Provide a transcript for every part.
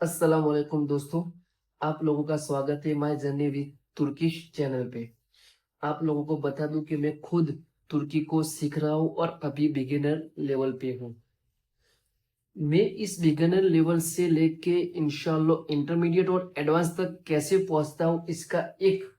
अस्सलाम वालेकुम दोस्तों, आप लोगों का स्वागत है my journey with Turkish channel पे। आप लोगों को बता दूं कि मैं खुद तुर्की को सीख रहा हूं और अभी बिगिनर लेवल पे हूं। मैं इस बिगिनर लेवल से लेके इंशाल्लाह इंटरमीडिएट और एडवांस तक कैसे पहुंचता हूं, इसका एक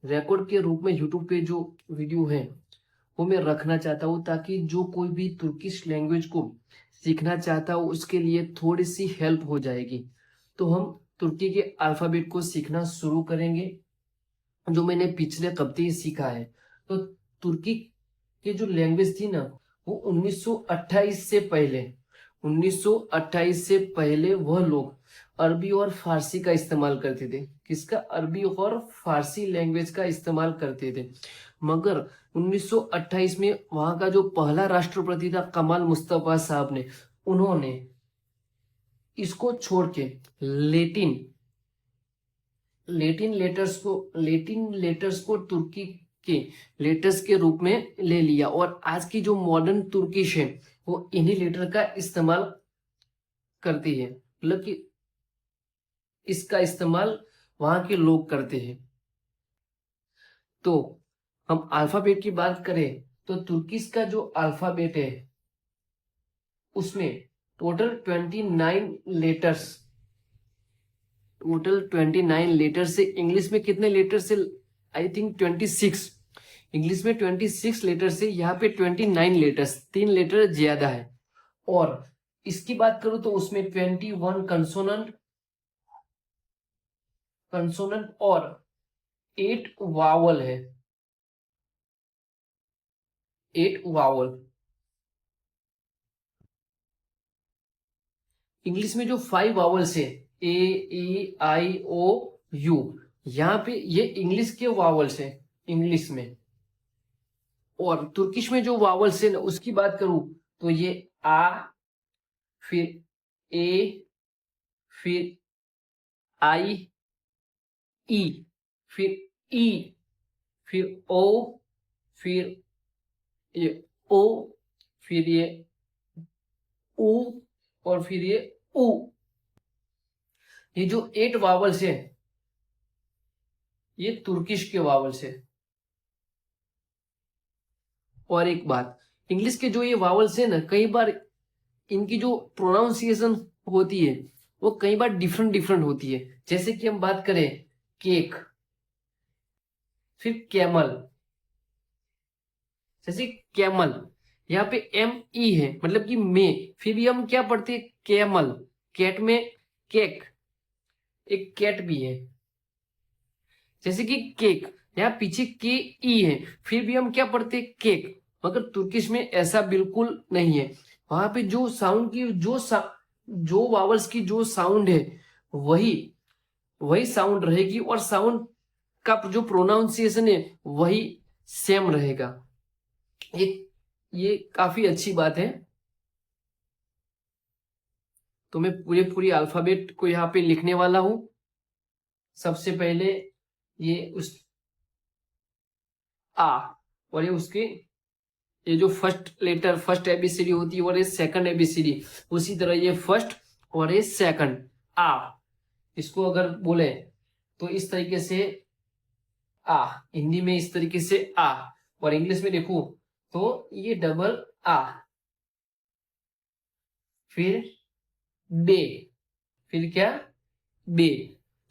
रिकॉर्ड के रूप में यूट्यूब पे जो वीडियो है वो मैं रखना चाहता हूँ, ताकि जो कोई भी तुर्किश लैंग्वेज को सीखना चाहता हो उसके लिए थोड़ी सी हेल्प हो जाएगी। तो हम तुर्की के अल्फाबेट को सीखना शुरू करेंगे, जो मैंने पिछले हफ्ते ही सीखा है। तो तुर्की की जो लैंग्वेज थी ना, वो 1928 से पहले 1928 से पहले वह लोग अरबी और फारसी का इस्तेमाल करते थे। किसका? अरबी और फारसी लैंग्वेज का इस्तेमाल करते थे। मगर 1928 में वहां का जो पहला राष्ट्रपति था कमाल मुस्तफा साहब ने, उन्होंने इसको छोड़ के लेटिन लेटिन लेटर्स को तुर्की के लेटर्स के रूप में ले लिया, और आज की जो मॉडर्न तुर्किश है वो इन्हीं लेटर का इस्तेमाल करती है। मतलब कि इसका इस्तेमाल वहां के लोग करते हैं। तो हम अल्फाबेट की बात करें तो तुर्किश का जो अल्फाबेट है उसमें टोटल 29 लेटर से इंग्लिश में कितने लेटर से? I think 26। इंग्लिश में 26 लेटर से, यहाँ पे 29 लेटर्स, 3 लेटर ज्यादा है। और इसकी बात करूं तो उसमें 21 कंसोनेंट और 8 वावल है। 8 वावल। इंग्लिश में जो 5 वावल्स है, ए ई आई ओ यू, यहाँ पे ये इंग्लिश के वावल्स है इंग्लिश में। और तुर्किश में जो वावल्स है ना, उसकी बात करूं तो ये आ, फिर ए, फिर आई, ई, फिर ई, फिर ओ, फिर ये ओ, फिर ये ऊ, और फिर ये ऊ। ये जो 8 वावल्स है ये तुर्किश के वावल्स है। और एक बात, इंग्लिश के जो ये वावल्स है ना, कई बार इनकी जो प्रोनाउंसिएशन होती है वो कई बार डिफरेंट डिफरेंट होती है। जैसे कि हम बात करें केक, फिर कैमल। जैसे कैमल, यहाँ पे एम ई है, मतलब कि मे। फिर भी हम क्या पढ़ते हैं? कैमल। कैट में केक, एक कैट भी है। जैसे कि केक, यहाँ पीछे के ई है, फिर भी हम क्या पढ़ते हैं? केक। मगर तुर्किश में ऐसा बिल्कुल नहीं है। वहां पे जो साउंड की जो वावल्स की जो साउंड है वही वही साउंड रहेगी, और साउंड का जो प्रोनाउंसिएशन है वही सेम रहेगा। ये ये काफी अच्छी बात है। तो मैं पूरे पूरी अल्फाबेट को यहाँ पे लिखने वाला हूं। सबसे पहले ये उस आ, और ये उसके ये जो फर्स्ट लेटर, फर्स्ट एबीसीडी होती है, और ये सेकंड एबीसीडी, उसी तरह ये फर्स्ट और ये सेकंड आ। इसको अगर बोले तो इस तरीके से आ, हिंदी में इस तरीके से आ, और इंग्लिश में देखो तो ये डबल आ, फिर बे, फिर क्या? बे।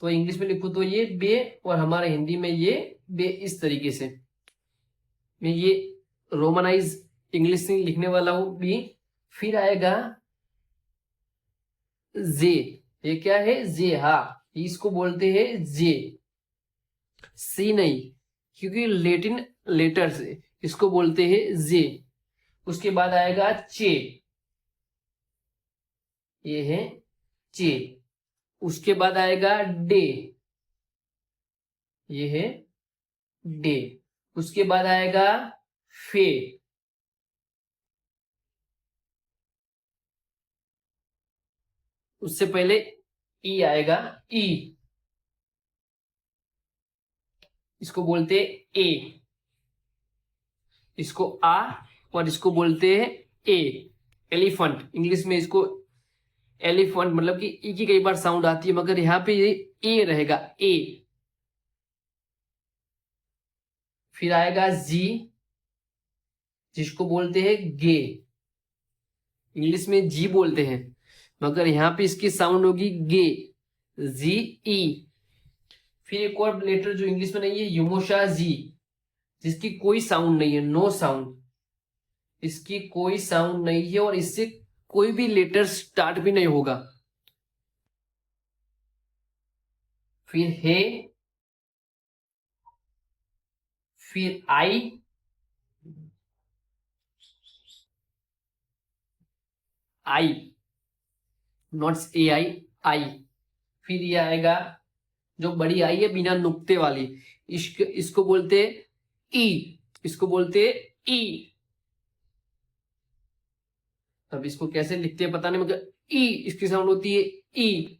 तो इंग्लिश में लिखो तो ये बे, और हमारा हिंदी में ये बे। इस तरीके से मैं ये रोमनाइज इंग्लिश में लिखने वाला हूं बी। फिर आएगा जे। ये क्या है? जे। हा, इसको बोलते हैं जे। सी नहीं, क्योंकि लेटिन लेटर से इसको बोलते हैं जे। उसके बाद आएगा चे। ये है चे। उसके बाद आएगा डे। ये है डे। उसके बाद आएगा फे। उससे पहले ई आएगा, ई। इसको बोलते हैं ए। इसको आ, और इसको बोलते हैं ए, एलिफेंट। इंग्लिश में इसको एलिफेंट मतलब कि ई की कई बार साउंड आती है, मगर यहाँ पे ये ए रहेगा, ए। फिर आएगा जी, जिसको बोलते हैं गे। इंग्लिश में जी बोलते हैं, मगर यहाँ पे इसकी साउंड होगी गे, जी ई। फिर एक और लेटर जो इंग्लिश में नहीं है, यूमोशा जी, जिसकी कोई साउंड नहीं है, नो साउंड, इसकी कोई साउंड नहीं है और इससे कोई भी लेटर स्टार्ट भी नहीं होगा। फिर हे, फिर आई, आई, नॉट ए आई, आई। फिर ये आएगा जो बड़ी आई है बिना नुक्ते वाली, इसको बोलते ई, इसको बोलते ई। अब इसको कैसे लिखते हैं पता नहीं, मगर ई इसकी साउंड होती है ई।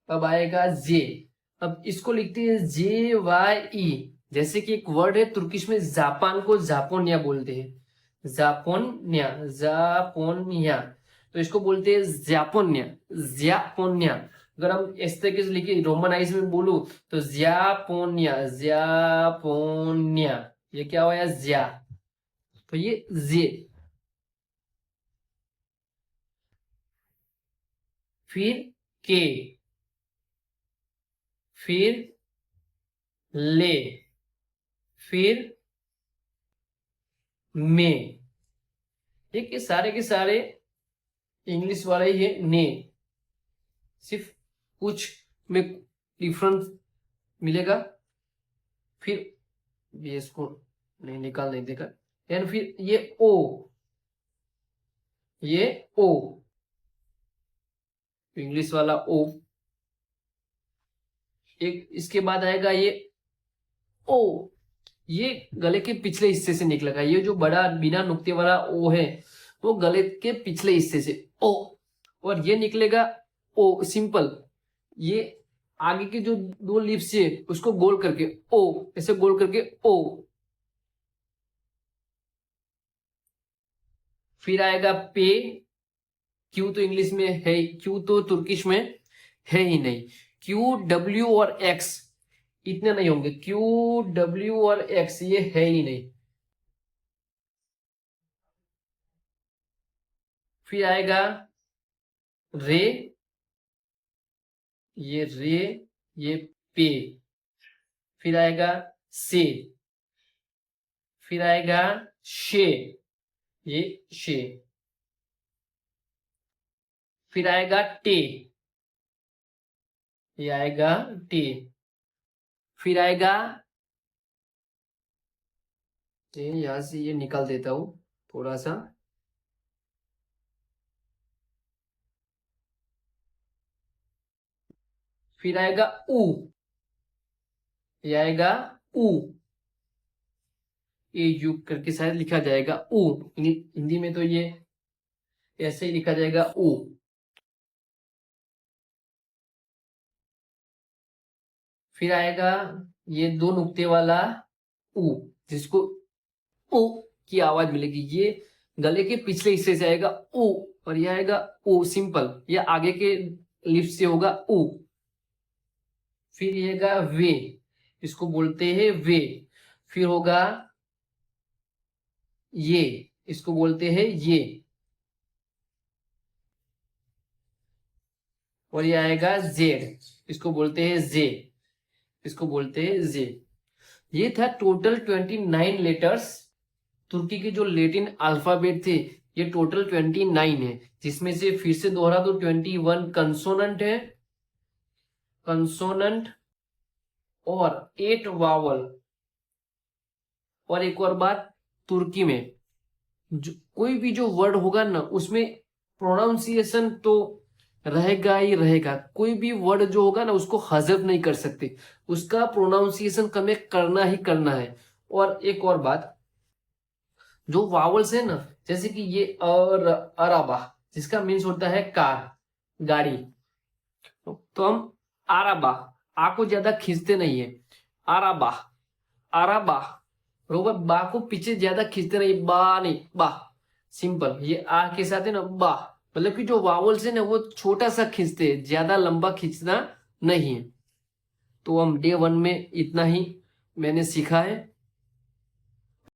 अब आएगा जे, अब इसको लिखते हैं जे वाई ई। जैसे कि एक वर्ड है तुर्किश में, जापान को जापोनिया बोलते हैं, जापोनिया, जापोनिया, तो इसको बोलते हैं जापोनिया, ज्यापोनिया। अगर हम इस तरीके से लिखे रोमनाइज में बोलूं तो ज्यापोनिया, ज्यापोनिया, ये क्या हुआ ज्या, तो ये जे। फिर के, फिर ले, फिर में। ये सारे के सारे इंग्लिश वाले ही है ने, सिर्फ कुछ में डिफरेंस मिलेगा। फिर ये इसको नहीं निकाल नहीं देगा, एंड फिर ये ओ, ये ओ, इंग्लिश वाला ओ। एक इसके बाद आएगा ये ओ, ये गले के पिछले हिस्से से निकलेगा, ये जो बड़ा बिना नुक्ते वाला ओ है वो गले के पिछले हिस्से से ओ, और ये निकलेगा ओ सिंपल। ये आगे के जो दो लिप्स है उसको गोल करके ओ, ऐसे गोल करके ओ। फिर आएगा पे, क्यू तो इंग्लिश में है, क्यू तो तुर्किश में है ही नहीं। क्यू डब्ल्यू और एक्स इतने नहीं होंगे, क्यू डब्ल्यू और एक्स ये है ही नहीं। फिर आएगा रे, ये रे, ये पे। फिर आएगा से, फिर आएगा शे, ये शे। फिर आएगा टे, ये आएगा टे। फिर आएगा, यहां से ये निकाल देता हूं थोड़ा सा। फिर आएगा ऊ, ये आएगा ऊ, ए यू करके शायद लिखा जाएगा ऊ, हिंदी में तो ये ऐसे ही लिखा जाएगा ऊ। फिर आएगा ये दो नुक्ते वाला ऊ, जिसको ऊ की आवाज मिलेगी, ये गले के पिछले हिस्से से आएगा ऊ, और ये आएगा ऊ सिंपल, ये आगे के लिप्स से होगा ऊ। फिर ये आएगा वे, इसको बोलते हैं वे। फिर होगा ये, इसको बोलते हैं ये। और ये आएगा जेड, इसको बोलते हैं जे, इसको बोलते हैं जे। ये था टोटल 29 लेटर्स। तुर्की के जो लेटिन अल्फाबेट थे ये टोटल 29 है, जिसमें से फिर से दोहरा दो 21 कंसोनेंट है, कंसोनेंट, और 8 वावल। और एक और बात, तुर्की में कोई भी जो वर्ड होगा ना उसमें प्रोनाउंसिएशन तो रहेगा ही रहेगा। कोई भी वर्ड जो होगा ना उसको हजफ नहीं कर सकते, उसका प्रोनाउंसिएशन हमें करना ही करना है। और एक और बात, जो वावल्स है ना, जैसे कि ये और अराबा, जिसका मीन्स होता है कार, गाड़ी, तो हम आराबा, आ को ज्यादा खींचते नहीं है, आराबा, आराबा, रोबर बा को पीछे ज्यादा खींचते नहीं, बा नहीं, बा सिंपल। ये आ के साथ है ना बा, मतलब कि जो वावल्स है ना वो छोटा सा खींचते हैं, ज्यादा लंबा खींचना नहीं है। तो हम डे 1 में इतना ही मैंने सीखा है।